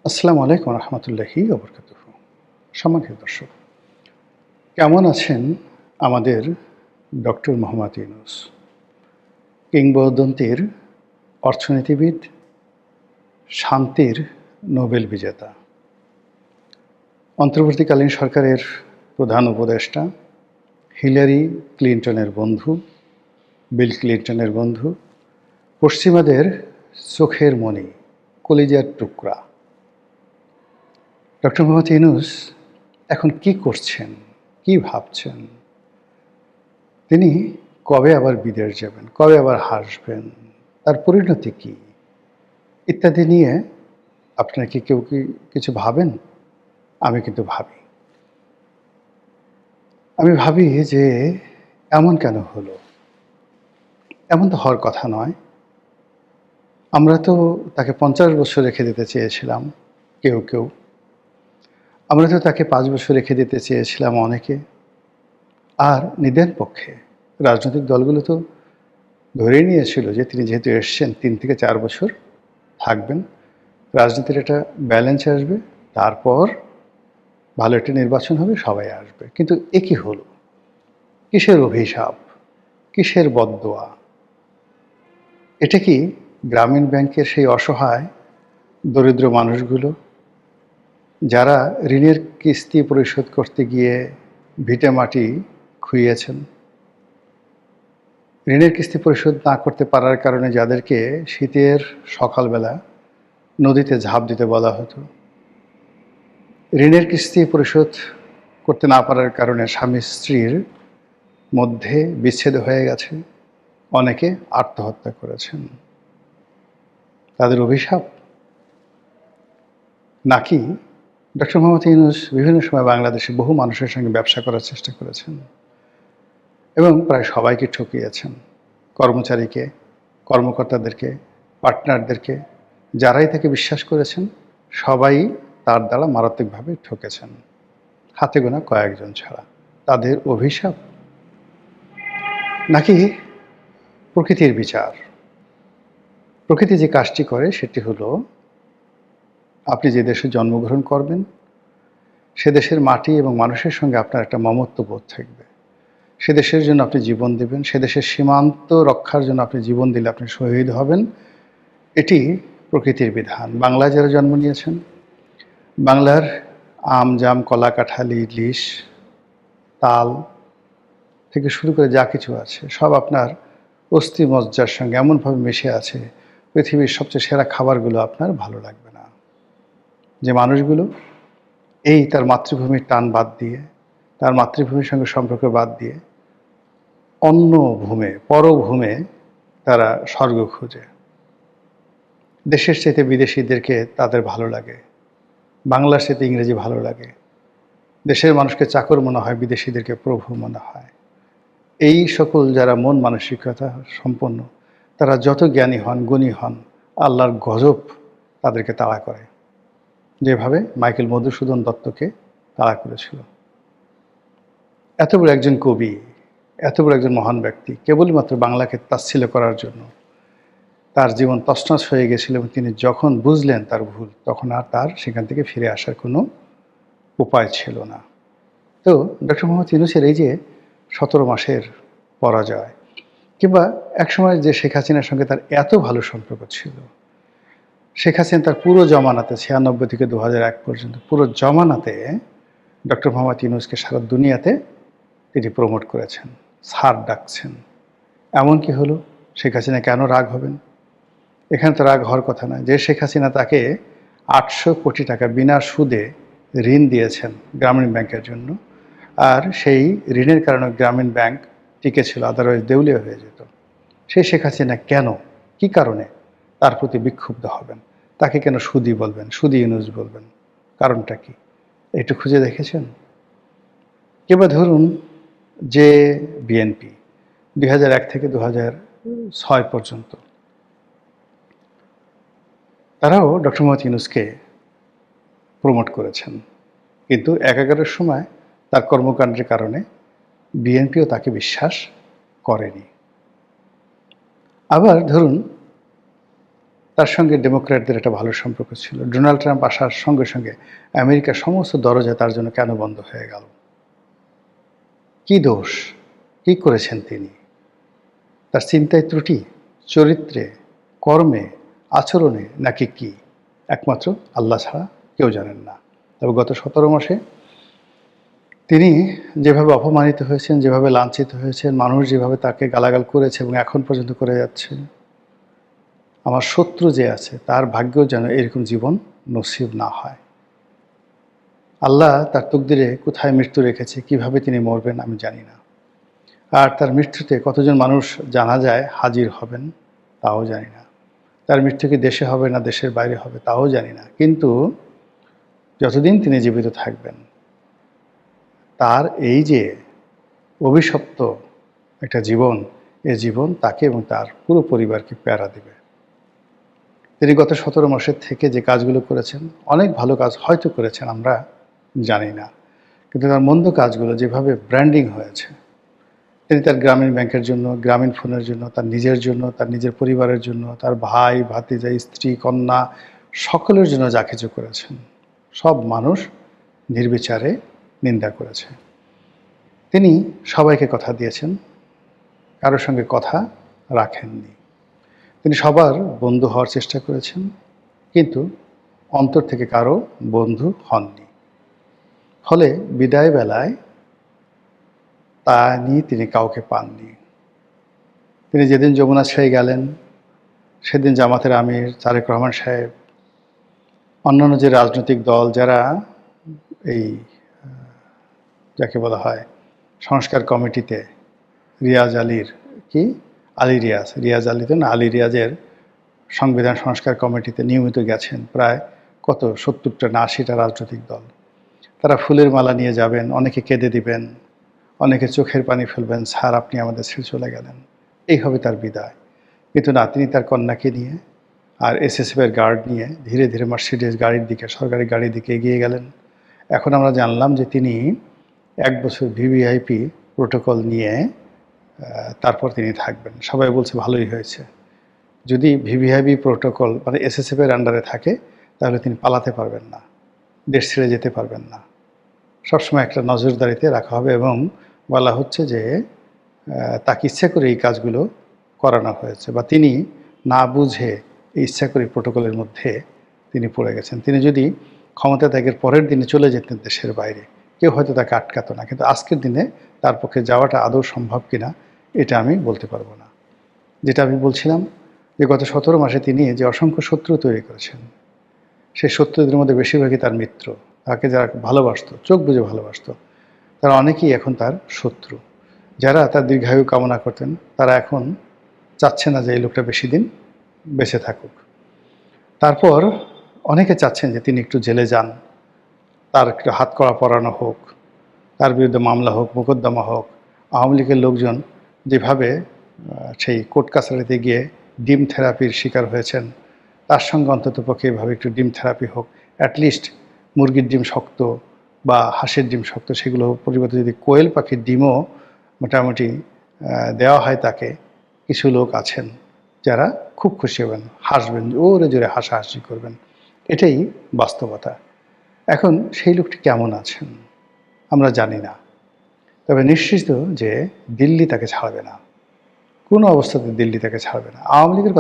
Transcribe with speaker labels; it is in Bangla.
Speaker 1: আসসালামু আলাইকুম রহমতুল্লাহি ওবরকাতুহ। সম্মানিত দর্শক, কেমন আছেন আমাদের ডক্টর মোহাম্মদ ইউনূস, কিংবদন্তির অর্থনীতিবিদ, শান্তির নোবেল বিজেতা, অন্তর্বর্তীকালীন সরকারের প্রধান উপদেষ্টা, হিলারি ক্লিন্টনের বন্ধু, বিল ক্লিন্টনের বন্ধু, পশ্চিমাদের চোখের মণি, কলিজার টুকরা ডক্টর মোহাম্মদ ইউনূস এখন কি করছেন, কি ভাবছেন? তিনি কবে আবার বিদেশ যাবেন, কবে আবার হাসবেন, তার পরিণতি কী ইত্যাদি নিয়ে আপনারা কি কেউ কি কিছু ভাবেন? আমি কিন্তু ভাবি। আমি ভাবি যে এমন কেন হলো? এমন তো হওয়ার কথা নয়। আমরা তো তাকে ৫০ বছর রেখে দিতে চেয়েছিলাম কেউ। আমরা তো তাকে ৫ বছর রেখে দিতে চেয়েছিলাম অনেকে। আর নিদেন পক্ষে রাজনৈতিক দলগুলো তো ধরেই নিয়েছিল যে তিনি যেহেতু এসছেন ৩ থেকে ৪ বছর থাকবেন, রাজনীতির একটা ব্যালেন্স আসবে, তারপর ভালো একটা নির্বাচন হবে, সবাই আসবে। কিন্তু এ কী হলো? কিসের অভিশাপ? কিসের বদদোয়া? এটা কি গ্রামীণ ব্যাংকের সেই অসহায় দরিদ্র মানুষগুলো যারা ঋণের কিস্তি পরিশোধ করতে গিয়ে ভিটেমাটি খুইয়েছেন, ঋণের কিস্তি পরিশোধ না করতে পারার কারণে যাদেরকে শীতের সকালবেলা নদীতে ঝাঁপ দিতে বলা হতো, ঋণের কিস্তি পরিশোধ করতে না পারার কারণে স্বামী স্ত্রীর মধ্যে বিচ্ছেদ হয়ে গেছে, অনেকে আত্মহত্যা করেছেন? তাদের অভিশাপ? নাকি ডক্টর মোহাম্মদ ইউনূস বিভিন্ন সময় বাংলাদেশে বহু মানুষের সঙ্গে ব্যবসা করার চেষ্টা করেছেন এবং প্রায় সবাইকে ঠকিয়েছেন? কর্মচারীকে, কর্মকর্তাদেরকে, পার্টনারদেরকে, যারাই তাকে বিশ্বাস করেছেন সবাই তার দ্বারা মারাত্মকভাবে ঠকেছেন, হাতে গোনা কয়েকজন ছাড়া। তাদের অভিশাপ? নাকি প্রকৃতির বিচার? প্রকৃতি যে কাজটি করে সেটি হলো, আপনি যে দেশে জন্মগ্রহণ করবেন সে দেশের মাটি এবং মানুষের সঙ্গে আপনার একটা মমত্ববোধ থাকবে। সে দেশের জন্য আপনি জীবন দেবেন, সে দেশের সীমান্ত রক্ষার জন্য আপনি জীবন দিলে আপনি শহীদ হবেন। এটি প্রকৃতির বিধান। বাংলায় যারা জন্ম নিয়েছেন, বাংলার আম, জাম, কলা, কাঁঠাল, ইলিশ, তাল থেকে শুরু করে যা কিছু আছে সব আপনার অস্থি মজ্জার সঙ্গে এমনভাবে মিশে আছে, পৃথিবীর সবচেয়ে সেরা খাবারগুলো আপনার ভালো লাগবে না। যে মানুষগুলো এই তার মাতৃভূমির টান বাদ দিয়ে, তার মাতৃভূমির সঙ্গে সম্পর্ক বাদ দিয়ে অন্য ভূমে, পরভূমে তারা স্বর্গ খোঁজে। দেশের চাইতে বিদেশিদেরকে তাদের ভালো লাগে, বাংলার চাইতে ইংরেজি ভালো লাগে, দেশের মানুষকে চাকর মনে হয়, বিদেশিদেরকে প্রভু মনে হয়। এই সকল যারা মন মানসিকতা সম্পন্ন, তারা যত জ্ঞানী হন, গুণী হন, আল্লাহর গজব তাদেরকে তাড়া করে, যেভাবে মাইকেল মধুসূদন দত্তকে তাড়া করেছিল। এত বড় একজন কবি, এত বড় একজন মহান ব্যক্তি কেবলমাত্র বাংলাকে তাচ্ছিল্য করার জন্য তার জীবন তছনছ হয়ে গেছিল এবং তিনি যখন বুঝলেন তার ভুল, তখন আর তার সেখান থেকে ফিরে আসার কোনো উপায় ছিল না। তো ডক্টর মোহাম্মদ ইউনূসের এই যে ১৭ মাসের পরাজয়, কিংবা একসময় যে শেখ হাসিনার সঙ্গে তার এত ভালো সম্পর্ক ছিল, শেখ হাসিনা তার পুরো জমানাতে ৯৬ থেকে ২০০১ পর্যন্ত পুরো জমানাতে ডক্টর মোহাম্মদ ইউনূসকে সারা দুনিয়াতে তিনি প্রমোট করেছেন, স্যার ডাকছেন। এমন কি হলো? শেখ হাসিনা কেন রাগ হবেন? এখানে তো রাগ হওয়ার কথা না। যে শেখ হাসিনা তাকে ৮০০ কোটি টাকা বিনা সুদে ঋণ দিয়েছেন গ্রামীণ ব্যাংকের জন্য, আর সেই ঋণের কারণে গ্রামীণ ব্যাংক টিকে ছিল, আদারওয়াইজ দেউলিয়া হয়ে যেত। সেই শেখ হাসিনা কেন, কি কারণে তার প্রতি বিক্ষুব্ধ হবেন? তাকে কেন সুদি বলবেন, সুদি ইউনূস বলবেন? কারণটা কি? একটু খুঁজে দেখেছেন? কিংবা ধরুন যে বিএনপি ২০০১ থেকে ২০০৬ পর্যন্ত তারাও ডক্টর মোহাম্মদ ইউনূসকে প্রমোট করেছেন, কিন্তু একাগারের সময় তার কর্মকাণ্ডের কারণে বিএনপিও তাকে বিশ্বাস করেনি। আবার ধরুন তার সঙ্গে ডেমোক্র্যাটদের একটা ভালো সম্পর্ক ছিল। ডোনাল্ড ট্রাম্প আসার সঙ্গে সঙ্গে আমেরিকার সমস্ত দরজা তার জন্য কেন বন্ধ হয়ে গেল? কি দোষ? কি করেছেন তিনি? তার চিন্তায় ত্রুটি, চরিত্রে, কর্মে, আচরণে, নাকি কি? একমাত্র আল্লাহ ছাড়া কেউ জানেন না। তবে গত 17 মাসে তিনি যেভাবে অপমানিত হয়েছেন, যেভাবে লাঞ্ছিত হয়েছেন, মানুষ যেভাবে তাকে গালাগাল করেছে এবং এখন পর্যন্ত করে যাচ্ছে, আমার শত্রু যে আছে তার ভাগ্যেও যেন এরকম জীবন নসিব না হয়। আল্লাহ তার তকদিরে কোথায় মৃত্যু রেখেছে, কিভাবে তিনি মরবেন আমি জানি না। আর তার মৃত্যুতে কতজন মানুষ জানাজায় হাজির হবেন তাও জানি না। তার মৃত্যু কি দেশে হবে না দেশের বাইরে হবে তাও জানি না। কিন্তু যতদিন তিনি জীবিত থাকবেন, তার এই যে অভিশপ্ত একটা জীবন, এই জীবন তাকে এবং তার পুরো পরিবারকে প্যারা দেবে। তিনি গত 17 মাসের থেকে যে কাজগুলো করেছেন, অনেক ভালো কাজ হয়তো করেছেন, আমরা জানি না। কিন্তু তার মন্দ কাজগুলো যেভাবে ব্র্যান্ডিং হয়েছে, তিনি তার গ্রামীণ ব্যাংকের জন্য, গ্রামীণ ফোনের জন্য, তার নিজের জন্য, তার নিজের পরিবারের জন্য, তার ভাই, ভাতিজা, স্ত্রী, কন্যা সকলের জন্য যা কিছু করেছেন, সব মানুষ নির্বিচারে নিন্দা করেছে। তিনি সবাইকে কথা দিয়েছেন, কারোর সঙ্গে কথা রাখেননি। তিনি সবার বন্ধু হওয়ার চেষ্টা করেছেন, কিন্তু অন্তর থেকে কারো বন্ধু হননি। ফলে বিদায় বেলায় তা নিয়ে তিনি কাউকে পাননি। তিনি যেদিন যমুনা ছেড়ে গেলেন, সেদিন জামাতের আমির তারেক রহমান সাহেব, অন্যান্য যে রাজনৈতিক দল যারা এই যাকে বলা হয় সংস্কার কমিটিতে, রিয়াজ আলীর কি আলী রিয়াজ আলী তো না, আলী রিয়াজের সংবিধান সংস্কার কমিটিতে নিয়মিত গেছেন প্রায় কত 70টা না 80টা রাজনৈতিক দল। তারা ফুলের মালা নিয়ে যাবেন, অনেকে কেঁদে দিবেন, অনেকে চোখের পানি ফেলবেন, স্যার আপনি আমাদের ছেড়ে চলে গেলেন, এই হবে তার বিদায়। কিন্তু না, তিনি তার কন্যাকে নিয়ে আর এসএসএফের গার্ড নিয়ে ধীরে ধীরে মার্সিডিজ গাড়ির দিকে, সরকারি গাড়ির দিকে এগিয়ে গেলেন। এখন আমরা জানলাম যে তিনি 1 বছর ভিভিআইপি প্রোটোকল নিয়ে তারপর তিনি থাকবেন। সবাই বলছে ভালোই হয়েছে। যদি ভিভিআইপি প্রোটোকল মানে এসএসএফের আন্ডারে থাকে, তাহলে তিনি পালাতে পারবেন না, দেশ ছেড়ে যেতে পারবেন না। সবসময় একটা নজরদারিতে রাখা হবে এবং বলা হচ্ছে যে তাকে ইচ্ছা করে এই কাজগুলো করানো হয়েছে, বা তিনি না বুঝে ইচ্ছা করে প্রোটোকলের মধ্যে তিনি পড়ে গেছেন। তিনি যদি ক্ষমতা ত্যাগের পরের দিনে চলে যেতেন দেশের বাইরে, কেউ হয়তো তাকে আটকাতো না, কিন্তু আজকের দিনে তার পক্ষে যাওয়াটা আদৌ সম্ভব কিনা এটা আমি বলতে পারবো না। যেটা আমি বলছিলাম যে গত 17 মাসে তিনি যে অসংখ্য শত্রু তৈরি করেছেন, সেই শত্রুদের মধ্যে বেশিরভাগই তার মিত্র। তাকে যারা ভালোবাসত, চোখ বুজে ভালোবাসত, তারা অনেকেই এখন তার শত্রু। যারা তার দীর্ঘায়ু কামনা করতেন, তারা এখন চাচ্ছে না যে এই লোকটা বেশি দিন বেঁচে থাকুক। তারপর অনেকে চাচ্ছেন যে তিনি একটু জেলে যান, তার একটু হাতকড়া পরানো হোক, তার বিরুদ্ধে মামলা হোক, মোকদ্দমা হোক। আওয়ামী লীগের লোকজন যেভাবে সেই কোর্ট কাছারিতে গিয়ে ডিম থেরাপির শিকার হয়েছেন, তার সঙ্গে অন্ততপক্ষে এভাবে একটু ডিম থেরাপি হোক। অ্যাটলিস্ট মুরগির ডিম শক্ত বা হাঁসের ডিম শক্ত, সেগুলো পরিবর্তে যদি কোয়েল পাখির ডিমও মোটামুটি দেওয়া হয় তাকে, কিছু লোক আছেন যারা খুব খুশি হবেন, হাসবেন, ওরে জোরে হাসাহাসি করবেন। এটাই বাস্তবতা। এখন সেই লোকটি কেমন আছেন আমরা জানি না, তবে নিশ্চিত যে দিল্লি তাকে ছাড়বে না, কোনো অবস্থাতে দিল্লি তাকে ছাড়বে না। আওয়ামী লীগের